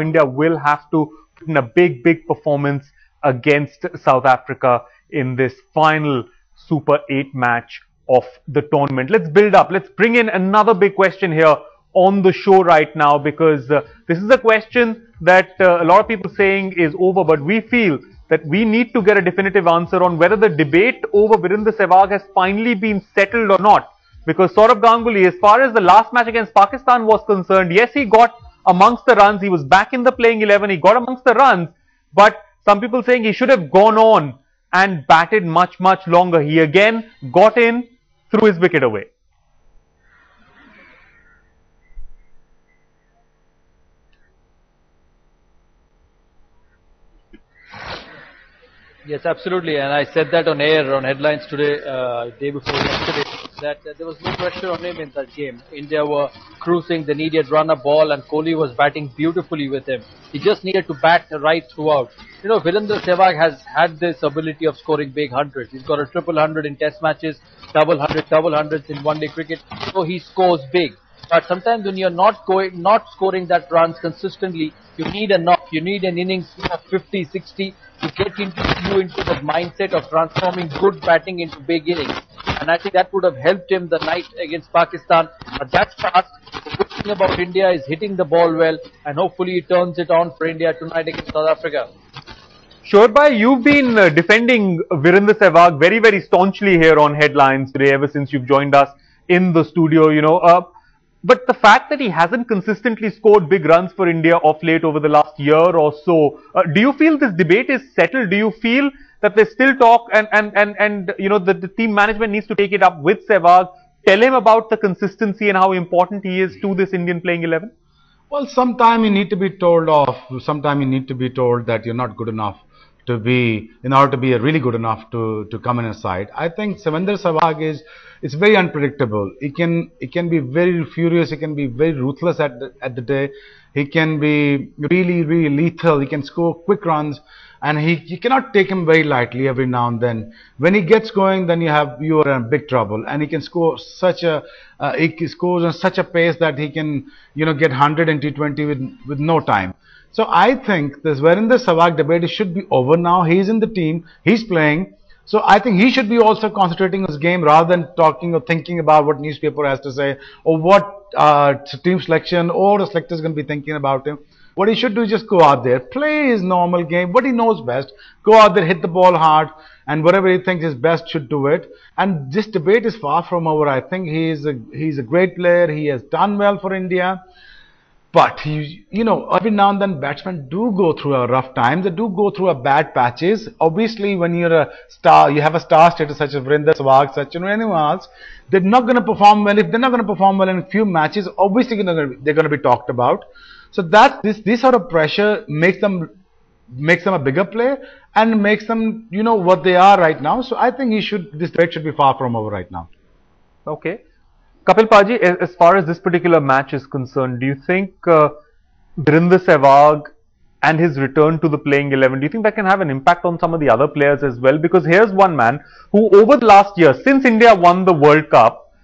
India will have to put in a big performance against South Africa in this final Super 8 match of the tournament. Let's build up. Let's bring in another big question here on the show right now, because this is a question that a lot of people saying is over, but we feel that we need to get a definitive answer on whether the debate over Virender Sehwag has finally been settled or not. Because Saurav Ganguly, as far as the last match against Pakistan was concerned, yes, he got amongst the runs, he was back in the playing 11, he got amongst the runs, but some people saying he should have gone on and batted much longer. He again got in, threw his wicket away. Yes, absolutely, and I said that on air, on headlines today, day before yesterday, that there was no pressure on him in that game. India were cruising, they needed run a ball, and Kohli was batting beautifully with him. He just needed to bat right throughout. You know, Virender Sehwag has had this ability of scoring big hundreds. He's got a triple hundred in test matches, double hundreds in one-day cricket, so he scores big. But sometimes when you're not scoring that runs consistently, you need a knock, you need an innings of 50, 60 to get into that mindset of transforming good batting into big innings. And I think that would have helped him the night against Pakistan. But that's fast. The good thing about India is hitting the ball well, and hopefully he turns it on for India tonight against South Africa. Shorbhai, you've been defending Virender Sehwag very staunchly here on headlines today, ever since you've joined us in the studio, you know. But the fact that he hasn't consistently scored big runs for India of late over the last year or so, do you feel this debate is settled? Do you feel that there's still talk and you know, the team management needs to take it up with Sehwag, tell him about the consistency and how important he is to this Indian playing 11? Well, sometime you need to be told off. Sometime you need to be told that you're not good enough to be, in order to be really good enough to come in a side. I think Virender Sehwag it's very unpredictable. He can be very furious. He can be very ruthless at the day. He can be really lethal. He can score quick runs, and you cannot take him very lightly every now and then. When he gets going, then you are in big trouble. And he can score he scores on such a pace that he can, you know, get 100 in T20 with no time. So I think this Virender Sehwag debate should be over now. He's in the team. He's playing. So I think he should be also concentrating on his game rather than talking or thinking about what newspaper has to say or what team selection or the selector is going to be thinking about him. What he should do is just go out there, play his normal game, what he knows best, go out there, hit the ball hard, and whatever he thinks is best should do it. And this debate is far from over. I think he's a great player. He has done well for India. But, you know, every now and then batsmen do go through a rough time. They do go through a bad patches. Obviously, when you're a star, you have a star status such as Virender Sehwag, such as anyone else, they're not going to perform well. If they're not going to perform well in a few matches, obviously they're going to be talked about. So this sort of pressure makes them a bigger player and makes them, you know, what they are right now. So I think this debate should be far from over right now. Okay. Kapil Paji, as far as this particular match is concerned, do you think Virender Sehwag and his return to the playing 11, do you think that can have an impact on some of the other players as well? Because here's one man who over the last year, since India won the World Cup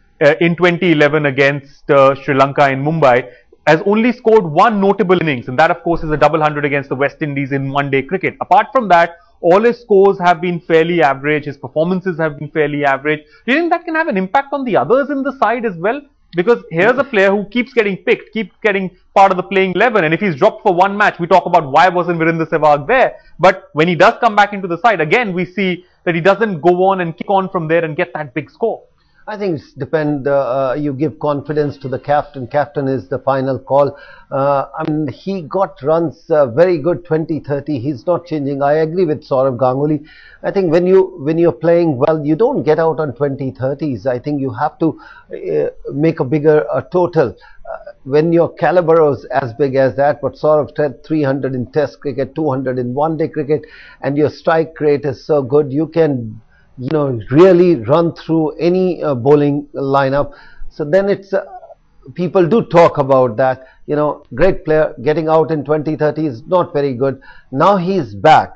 in 2011 against Sri Lanka in Mumbai, has only scored one notable innings, and that of course is a double hundred against the West Indies in one-day cricket. Apart from that, all his scores have been fairly average, his performances have been fairly average. Do you think that can have an impact on the others in the side as well? Because here's a player who keeps getting picked, keeps getting part of the playing 11, and if he's dropped for one match, we talk about why wasn't Virender Sehwag there. But when he does come back into the side, again we see that he doesn't go on and kick on from there and get that big score. I think it's you give confidence to the captain. Captain is the final call. I mean, he got runs very good 20-30. He's not changing. I agree with Saurav Ganguly. I think when you're playing well, you don't get out on 20-30s. I think you have to make a bigger total. When your caliber is as big as that, what Saurav said, 300 in Test cricket, 200 in one-day cricket, and your strike rate is so good, you can, you know, really run through any bowling lineup. So then it's people do talk about that, you know, great player getting out in 20-30 is not very good. Now he's back.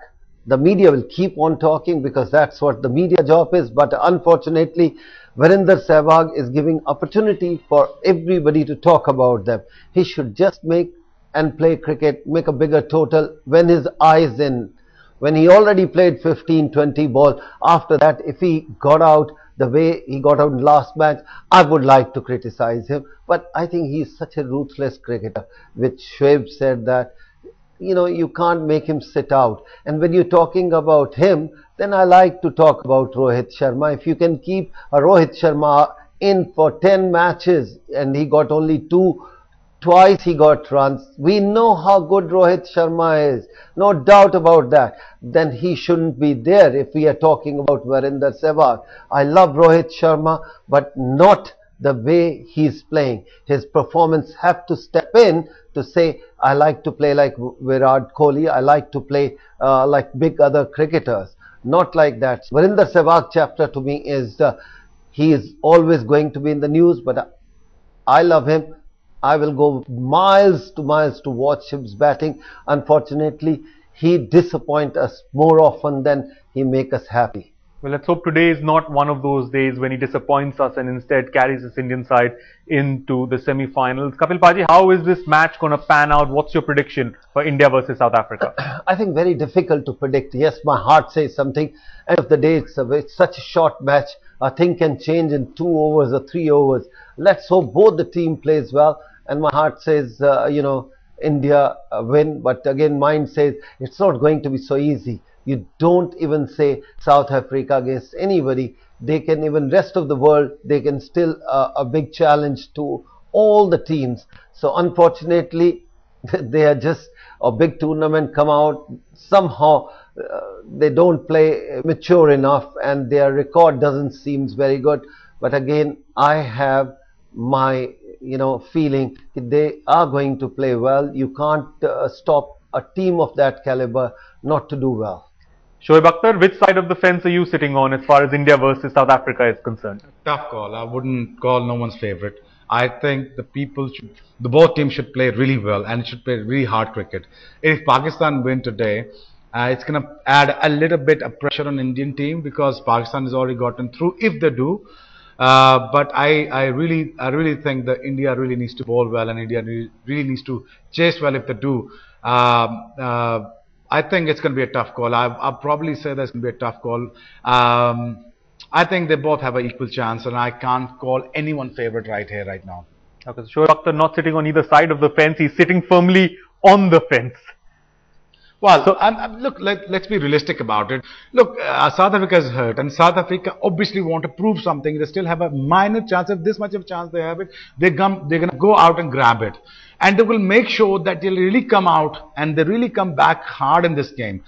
The media will keep on talking because that's what the media job is. But unfortunately, Virender Sehwag is giving opportunity for everybody to talk about them. He should just make and play cricket, make a bigger total when his eyes in. When he already played 15, 20 ball, after that, if he got out the way he got out in last match, I would like to criticize him. But I think he's such a ruthless cricketer, which Shoaib said that, you know, you can't make him sit out. And when you're talking about him, then I like to talk about Rohit Sharma. If you can keep a Rohit Sharma in for 10 matches and he got only 2, twice he got runs. We know how good Rohit Sharma is, no doubt about that. Then he shouldn't be there if we are talking about Virender Sehwag. I love Rohit Sharma, but not the way he's playing. His performance have to step in to say, I like to play like Virat Kohli, I like to play like big other cricketers. Not like that. Virender Sehwag chapter to me is, he is always going to be in the news, but I love him. I will go miles to watch his batting. Unfortunately, he disappoints us more often than he makes us happy. Well, let's hope today is not one of those days when he disappoints us and instead carries his Indian side into the semi-finals. Kapil Paji, how is this match going to pan out? What's your prediction for India versus South Africa? I think very difficult to predict. Yes, my heart says something. End of the day, it's such a short match. A thing can change in 2 overs or 3 overs. Let's hope both the team plays well. And my heart says, you know, India win. But again, mind says it's not going to be so easy. You don't even say South Africa against anybody. They can, even rest of the world, they can still a big challenge to all the teams. So unfortunately, they are just a big tournament come out. Somehow they don't play mature enough and their record doesn't seem very good. But again, I have my, you know, feeling they are going to play well. You can't stop a team of that caliber not to do well. Shoaib Akhtar, which side of the fence are you sitting on as far as India versus South Africa is concerned? Tough call. I wouldn't call no one's favorite. I think the both teams should play really well and should play really hard cricket. If Pakistan win today, it's going to add a little bit of pressure on Indian team because Pakistan has already gotten through if they do. But I really think that India really needs to bowl well and India really needs to chase well if they do. I think it's going to be a tough call. I'll probably say that's going to be a tough call. I think they both have an equal chance and I can't call anyone favorite right here, right now. Okay, so Shoaib Akhtar not sitting on either side of the fence, he's sitting firmly on the fence. Well, so, look, let's be realistic about it. Look, South Africa is hurt and South Africa obviously want to prove something. They still have a minor chance. If this much of a chance they have it, they're going to go out and grab it. And they will make sure that they'll really come out and they really come back hard in this game.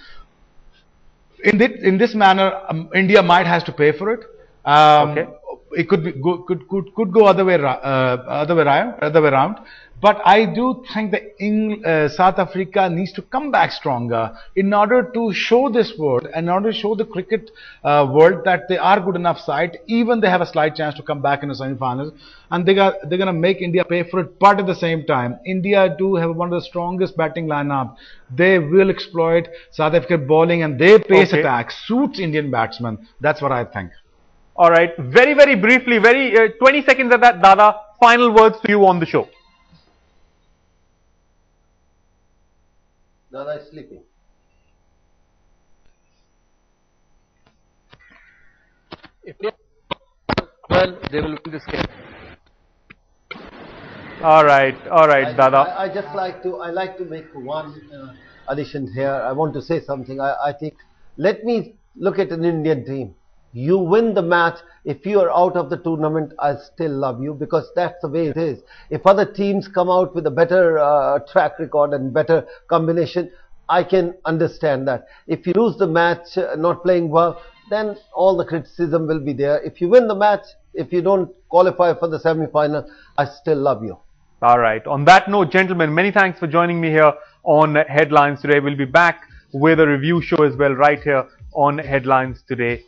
In this manner, India might have to pay for it. Okay. It could be could go other way around. But I do think that South Africa needs to come back stronger in order to show this world, in order to show the cricket world that they are good enough side. Even they have a slight chance to come back in the semi-finals, and they're gonna make India pay for it. But at the same time, India do have one of the strongest batting lineup. They will exploit South African bowling, and their pace attack suits Indian batsmen. That's what I think. All right, very briefly, 20 seconds at that, Dada. Final words to you on the show. Dada is sleeping. If they well, they will win this game. All right, Dada. I just like to make one addition here. I want to say something. I think, let me look at an Indian team. You win the match. If you are out of the tournament, I still love you because that's the way it is. If other teams come out with a better track record and better combination, I can understand that. If you lose the match not playing well, then all the criticism will be there. If you win the match, if you don't qualify for the semi-final, I still love you. All right. On that note, gentlemen, many thanks for joining me here on Headlines Today. We'll be back with a review show as well right here on Headlines Today.